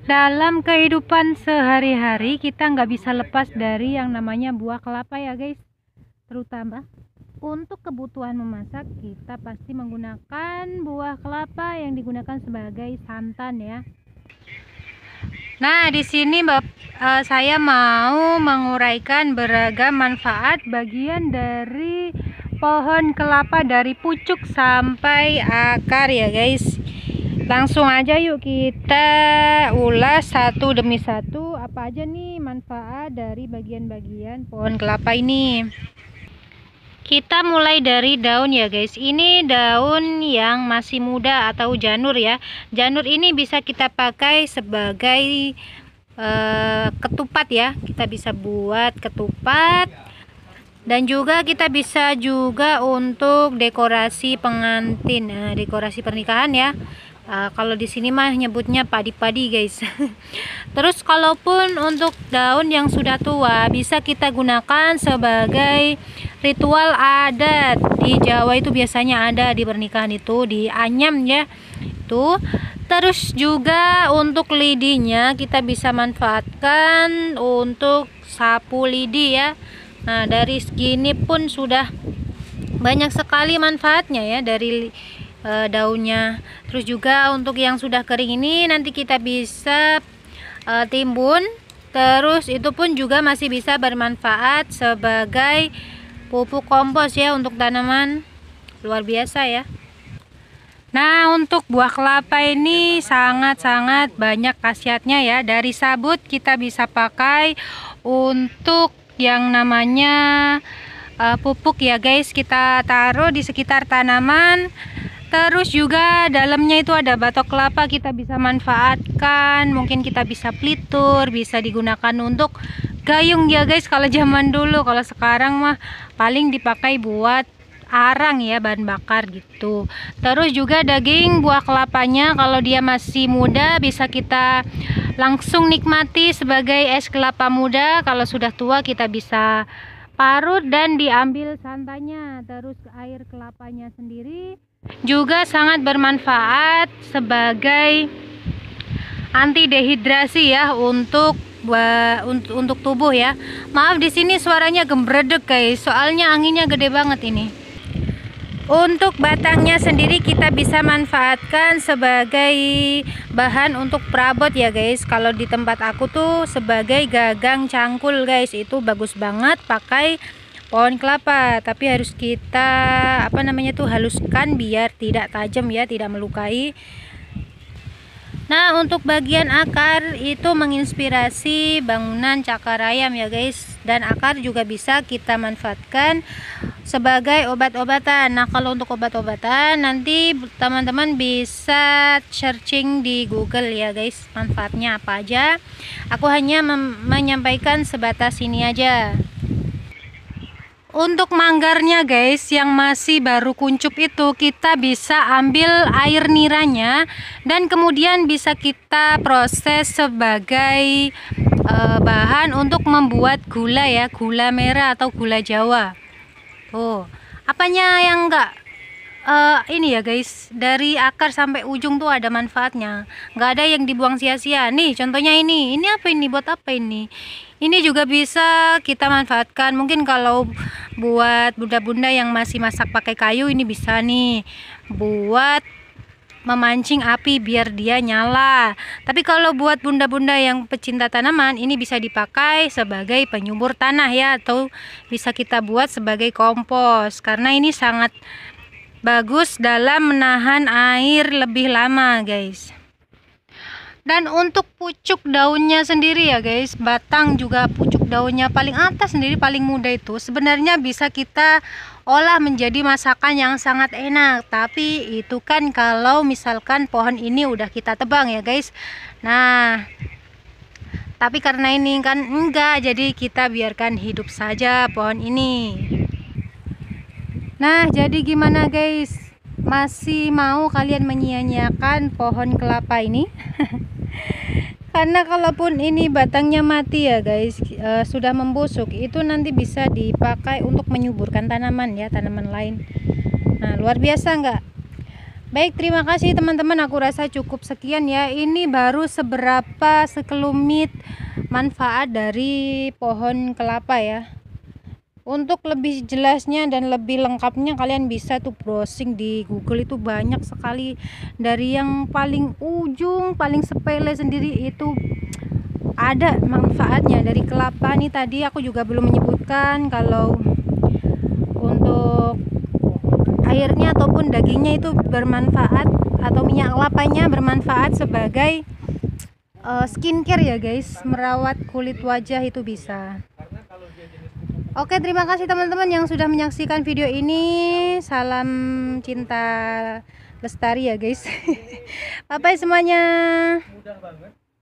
Dalam kehidupan sehari-hari kita nggak bisa lepas dari yang namanya buah kelapa ya guys. Terutama untuk kebutuhan memasak kita pasti menggunakan buah kelapa yang digunakan sebagai santan ya. Nah, di sini saya mau menguraikan beragam manfaat bagian dari pohon kelapa dari pucuk sampai akar ya guys. Langsung aja yuk kita ulas satu demi satu apa aja nih manfaat dari bagian-bagian pohon kelapa ini. Kita mulai dari daun ya guys. Ini daun yang masih muda atau janur ya. Janur ini bisa kita pakai sebagai ketupat ya. Kita bisa buat ketupat. Dan juga kita bisa juga untuk dekorasi pengantin, dekorasi pernikahan ya. Kalau di sini mah nyebutnya padi-padi guys. Terus kalaupun untuk daun yang sudah tua bisa kita gunakan sebagai ritual adat. Di Jawa itu biasanya ada di pernikahan itu dianyam ya. Itu. Terus juga untuk lidinya kita bisa manfaatkan untuk sapu lidi ya. Nah, dari segini pun sudah banyak sekali manfaatnya ya dari daunnya. Terus juga untuk yang sudah kering ini nanti kita bisa timbun. Terus itu pun juga masih bisa bermanfaat sebagai pupuk kompos ya untuk tanaman. Luar biasa ya. Nah, untuk buah kelapa ini sangat-sangat banyak khasiatnya ya. Dari sabut kita bisa pakai untuk yang namanya pupuk ya guys, kita taruh di sekitar tanaman. Terus juga dalamnya itu ada batok kelapa, kita bisa manfaatkan, mungkin kita bisa plitur, bisa digunakan untuk gayung ya guys kalau zaman dulu. Kalau sekarang mah paling dipakai buat arang ya, bahan bakar gitu. Terus juga daging buah kelapanya kalau dia masih muda bisa kita langsung nikmati sebagai es kelapa muda. Kalau sudah tua kita bisa parut dan diambil santannya. Terus air kelapanya sendiri juga sangat bermanfaat sebagai anti dehidrasi ya untuk tubuh ya. Maaf di sini suaranya gembredek guys, soalnya anginnya gede banget ini. Untuk batangnya sendiri kita bisa manfaatkan sebagai bahan untuk perabot ya guys. Kalau di tempat aku tuh sebagai gagang cangkul guys, itu bagus banget pakai pohon kelapa, tapi harus kita haluskan biar tidak tajam ya, tidak melukai. Nah, untuk bagian akar itu menginspirasi bangunan cakar ayam ya guys, dan akar juga bisa kita manfaatkan sebagai obat-obatan. Nah, kalau untuk obat-obatan nanti teman-teman bisa searching di Google ya guys, manfaatnya apa aja. Aku hanya menyampaikan sebatas ini aja. Untuk manggarnya guys yang masih baru kuncup itu kita bisa ambil air niranya dan kemudian bisa kita proses sebagai bahan untuk membuat gula ya, gula merah atau gula Jawa. Tuh, apanya yang enggak ini ya guys, dari akar sampai ujung tuh ada manfaatnya, nggak ada yang dibuang sia-sia. Nih contohnya ini apa ini, buat apa ini juga bisa kita manfaatkan. Mungkin kalau buat bunda-bunda yang masih masak pakai kayu ini bisa nih buat memancing api biar dia nyala. Tapi kalau buat bunda-bunda yang pecinta tanaman ini bisa dipakai sebagai penyubur tanah ya, atau bisa kita buat sebagai kompos karena ini sangat bagus dalam menahan air lebih lama guys. Dan untuk pucuk daunnya sendiri ya guys, batang juga pucuk daunnya paling atas sendiri paling muda itu sebenarnya bisa kita olah menjadi masakan yang sangat enak. Tapi itu kan kalau misalkan pohon ini udah kita tebang ya guys. Nah, tapi karena ini kan enggak, jadi kita biarkan hidup saja pohon ini. Nah, jadi gimana guys? Masih mau kalian menyia-nyiakan pohon kelapa ini? Karena kalaupun ini batangnya mati ya guys, sudah membusuk, itu nanti bisa dipakai untuk menyuburkan tanaman ya, tanaman lain. Nah, luar biasa enggak? Baik, terima kasih teman-teman, aku rasa cukup sekian ya. Ini baru sekelumit manfaat dari pohon kelapa ya. Untuk lebih jelasnya dan lebih lengkapnya kalian bisa tuh browsing di Google, itu banyak sekali. Dari yang paling ujung, paling sepele sendiri itu ada manfaatnya dari kelapa. Nih tadi aku juga belum menyebutkan kalau untuk airnya ataupun dagingnya itu bermanfaat, atau minyak kelapanya bermanfaat sebagai skincare ya guys, merawat kulit wajah itu bisa. Oke, terima kasih teman-teman yang sudah menyaksikan video ini. Salam cinta lestari ya guys. Bye bye semuanya.